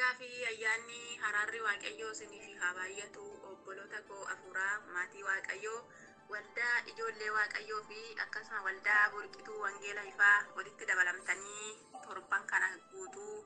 Nagaa fi ayyaanni haraarri waaqayyoo isiniif haa baay'atu. Obboloota koo afuuraa maatii waaqayyoo waldaa ijoollee waaqayyoo fi akkasuma waldaa burqituu wangeela ifaa walitti dabalamtanii torban kana guutuu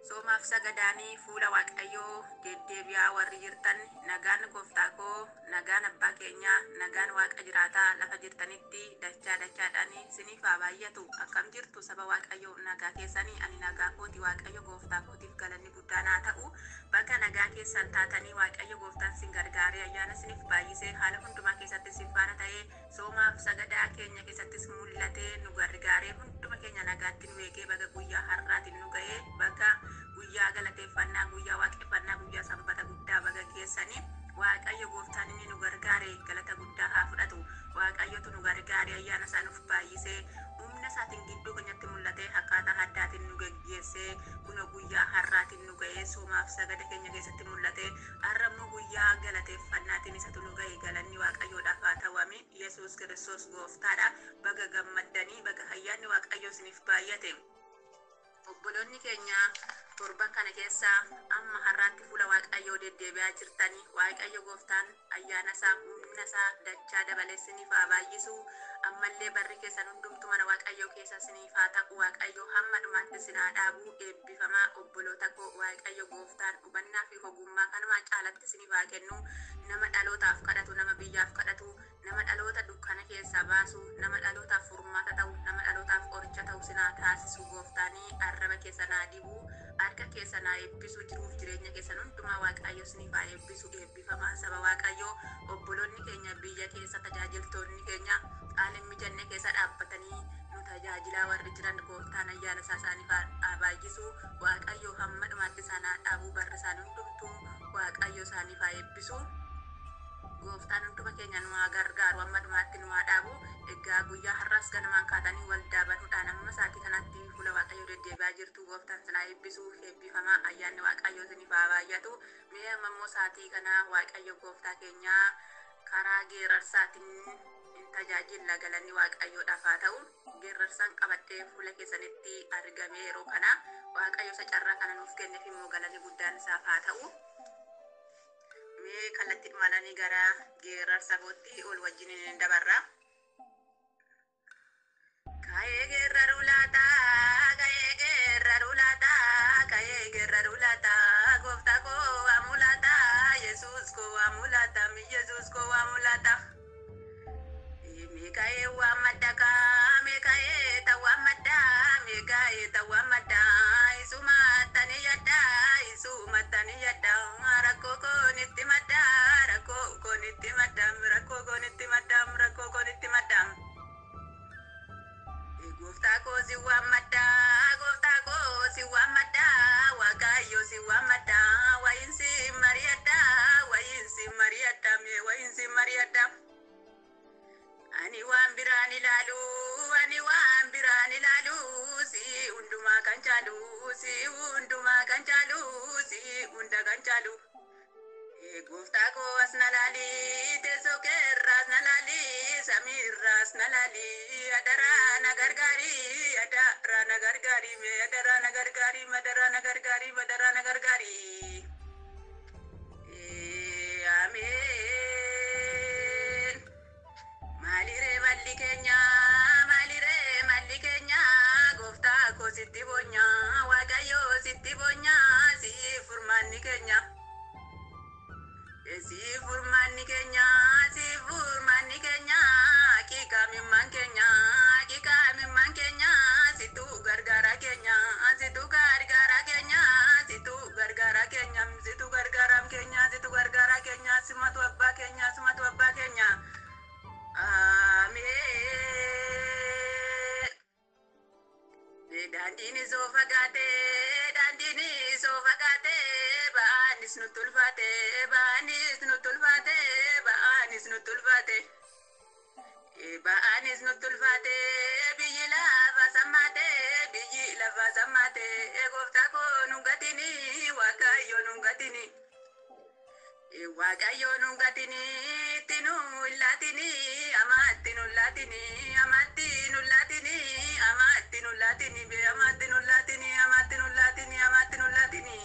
soomaaf sagadaanii fuula waaqayyoo deddeebi'aa warri jirtan nagaan gooftaa koo nagaan abbaa keenyaa nagaan waaqa jiraataa lafa jirtanitti dachaadhaan isiniif haa baay'atu. Akkam jirtu saba waaqayyoo nagaa keessanii ani nagaa kooti waaqayyo gooftaa kootiif galanni guddaan haa ta'u. Bakka nagaa keessan taatanii waaqayyo gooftaan sin gargaaree ayyaana isiniif baay'isee haala hundumaa keessatti sin faana ta'ee soomaaf sagadaa keenya keessattis mul'atee nu gargaaree hunduma keenya nagaatti nu eegee baga guyyaa har'aatiin nu ga'ee baga guyyaa galateeffannaa guyyaa waaqeffannaa guyyaa sanbata guddaa baga keessanii waaqayyo gooftaan inni nu gargaare galata guddaa haa fudhatu. Waaqayyotu nu gargaare ayyaana isaa nuuf baay'isee humna isaatiin gidduu keenyatti mul'atee akkaataa addaatiin nu geggeessee kun guyyaa har'aatiin nu ga'ee soomaaf sagada keenya keessatti mul'atee har'a immoo guyyaa galateeffannaatiin isatu nu ga'e galanni waaqayyoodhaaf haa ta'u. Yesuus Kiristoos gooftaadha. Baga gammaddanii baga ayyaanni waaqayyoo isiniif baay'ate. Obboloonni keenya torban kana keessa amma har'aatti fuula waaqayyoo deddeebi'aa jirtanii waaqayyo gooftaan ayyaana isaa humna isaa dachaa dabalee isiniif haa baay'isu. Ammallee barri keessan hundumtu mana waaqayyoo keessa isiniif haa ta'u. Waaqayyo hamma dhumaatti isin haa dhaabu. Eebbifamaa obboloota koo waaqayyo gooftaan hubannaa fi ogummaa kanumaa caalatti isiniif haa kennu. Nama dhalootaaf kadhatu, nama biyyaaf kadhatu, nama dhaloota dukkana keessaa baasu, nama dhalootaaf furmaata ta'u, nama dhalootaaf qoricha ta'u isin haa taasisu. Gooftaanii arraba keessan haa dibu, harka keessan haa eebbisu, jiruuf jireenya keessan hundumaa waaqayyo isiniif haa eebbisu. Eebbifamaa saba waaqayyoo obboloonni keenya biyya keessa tajaajiltoonni keenya haala hin mijanne keessa dhaabbatanii nu tajaajilaa warri jiran gooftaan ayyaana isaa isaaniif haa baay'isu. Waaqayyo hamma dhumaatti isaan haa dhaabu. Barri isaan hundumtuu waaqayyo isaaniif haa eebbisu. Gooftaan hunduma keenya nu haa gargaaru, hamma dhumaatti nu haa dhaabu. Egaa guyyaa har'aas ganamaan kaatanii waldaa banuudhaan amma sa'aatii kanatti fuula waaqayyoo deddeebi'aa jirtu. Gooftaan isin haa eebbisu. Eebbifamaa ayyaanni waaqayyoo isiniif haa baay'atu. Mee amma immoo sa'aatii kana waaqayyo gooftaa keenyaa karaa geerarsaatiin tajaajila galanni waaqayyoodhaaf haa ta'u. Geerarsaan qabadhee fuula keessanitti argame yeroo kana waaqayyo isa carraa kana nuuf kenneef immoo galanni guddaan isaaf haa ta'u. Mee kallattii dhumaadhaanii gara geerarsa kootti ol wajjin dabarra. Ka'ee geeraru laata, ka'ee geeraru laata, ka'ee geeraru laata, gooftaa koo waa mul'ata, Yesuus koo waa mul'ata, Yesuus koo waa mul'ata. Meka'ee waa madda, meka'ee ta'uu madda, meka'ee ta'uu madda, isuma tani yadda, isuma tani yadda, rakkoo koonitti madda, rakkoo koonitti madda, rakkoo koonitti madda, rakkoo koonitti madda. Gooftaa koo si waa madda, gooftaa koo si waa madda, waaqayyo si waa madda, wayinsi mari'adda, wayinsi mari'adda, wayinsi mari'adda. Ani waan biraan ilaalu, ani waan biraan ilaalu, si hundumaa kan caalu, si hundumaa kan caalu, si hunda kan caalu. Gooftaa koo as na laali, teessoo keerraas na laali, samiirraas na laali, adaraa na gargaari, adaraa na gargaari, adaraa na gargaari, madaraa na gargaari, madaraa na gargaari. Ameen. Maaliree malli keenya, maaliree malli keenya, gooftaa koo sitti bonya, waaqayyo sitti bonya, si furmaanni keenya. Si furmaanni keenya, si furmaanni keenya, hakika mimmaan keenya, hakika mimmaan keenya, situ gargaara keenya, situ gargaara keenya, situ gargaara keenya, situ gargaara keenya, situ gargaara keenya, simatu abbaa keenya, simatu abbaa keenya. Ameen. Daandiin isoo fagaatee, daandiin isoo fagaatee, ba'aanis nu tulfaatee, ba'aanis nu tulfaatee, ba'aanis nu tulfaatee. Ba'aanis nu tulfaatee, biyyi lafa sammaatee, biyyi lafa sammaatee, gooftaa koo nu gatini, waaqayyo nu gatini. Waaqayyo nu gatini, tinu illatini, amatti nu latini, amatti nu latini, amatti nu latini, be amatti nu latini, amatti nu latini, amatti nu latini.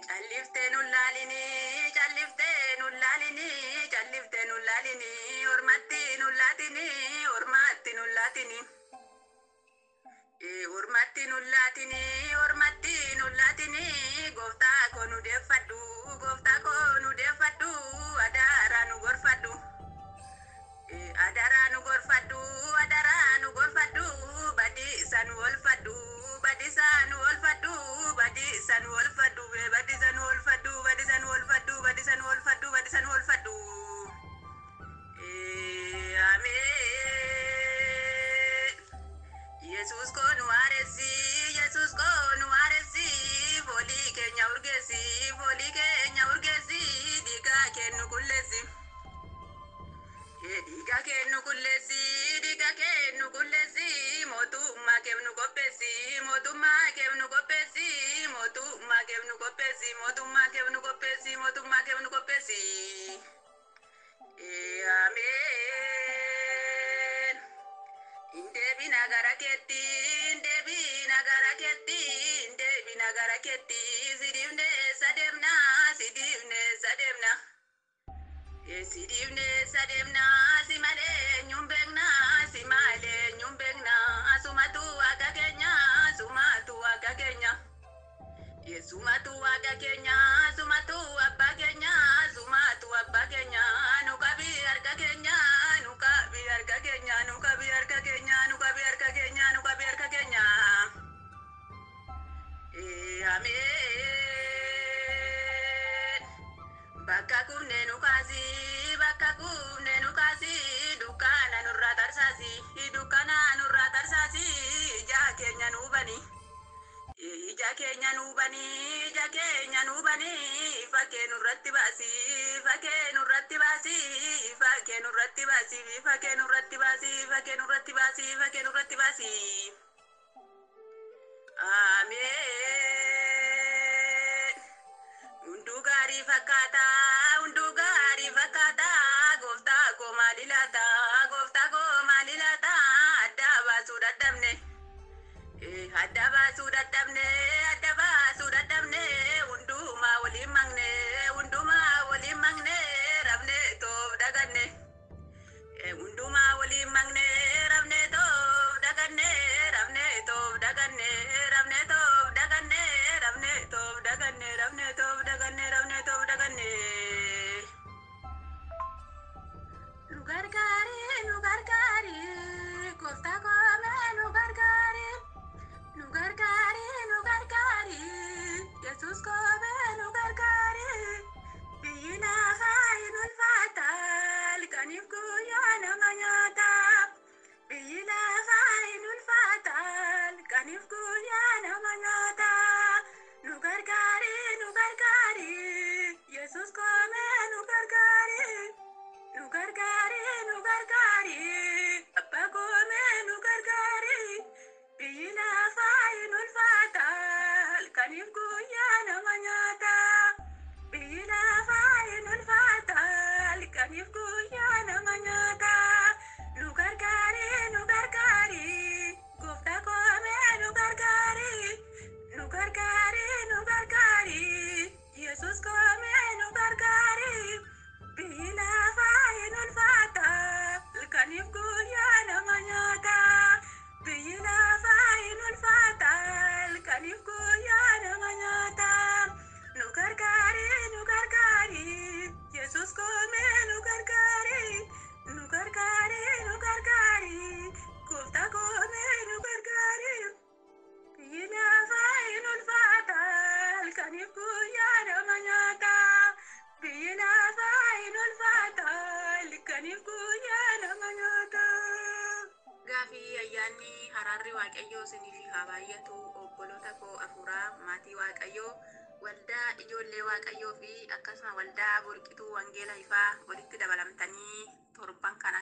Callifte nullalini, callifte nullalini, callifte nullalini, ormatti nullatini, ormatti nullatini. Ormatti nullatini, ormatti nullatini, gofta ko nu defaddu, gofta ko nu defaddu, adara nu gorfaddu. Adara nu gorfaddu, adara nu gorfaddu, badi sanu olfaddu, badi sanu olfaddu, badi sanu olfaddu, badi sanu olfaddu, badi sanu olfaddu, badi sanu olfaddu, badi sanu olfaddu. Amen. Jesus ko nu aresi, Jesus ko nu aresi, voli kenya urgesi, diga kenu kullesi. Diga kenu kullesi, diga kenu kullesi, motuma kenu kopesi, motuma kenu kopesi, motuma kenu kopesi, motuma kenu kopesi, motuma kenu kopesi. Amen. Debi nagara ketti, sidivne sademna, sidivne sademna. Sidivne sademna, simale nyumbegna, sumatu aga Kenya, sumatu aga Kenya. Sumatu aga Kenya, sumatu abba Kenya, sumatu abba Kenya, nukabi arga Kenya, nukabi arga Kenya, nukabi arga Kenya, nukabi arga Kenya, nukabi arga Kenya. Amen. Bakka kumne nukasi, dukana nurra tarsasi, ija Kenya nubani. Ija Kenya nubani, fake nurratti basi, fake nurratti basi, fake nurratti basi, fake nurratti basi, fake nurratti basi, fake nurratti basi. Amen. Undu gari fakata, gofta ko malilata, adda basu dadamne. Adda basu dadamne, unduma wali mangne, rabne tof daganne. Unduma wali mangne, rabne tof daganne, rabne tof daganne, rabne tof daganne, rabne tof daganne, rabne tof daganne, rabne tof daganne. Nu gargari, gofta ko me nu gargari. Nu gargari, Jesus ko me nu gargari. Biyina fainul fatal, kanif kuya namanyata. Biyina fainul fatal, kanif kuya namanyata. Nu gargari, Jesus ko me nu gargari. Nu gargari, abba ko me nu gargari. Biyina fainul fatal, kanif kuya namanyata. Biyina fainul fatal, kanif kuya namanyata. Nu gargari, gofta ko me nu gargari. Nu gargari, Jesus ko me nu gargari. Biyina fainul fatal, kanif kuya namanyata. Biyina fainul fatal, kanif kuya namanyata. Nu gargari, Jesus ko me nu gargari. Nu gargari, gofta ko me nu gargari. Biyina fainul fatal, kanif kuya namanyata. Biyina fainul fatal, kanif kuya namanyata. Gaafii ayyaanni haraarri waaqayyoo isiniif haa baay'atu. Obboloota koo afuuraa maatii waaqayyoo waldaa ijoollee waaqayyoo fi akkasuma waldaa burqituu wangeela ifaa walitti dabalamtanii torban kana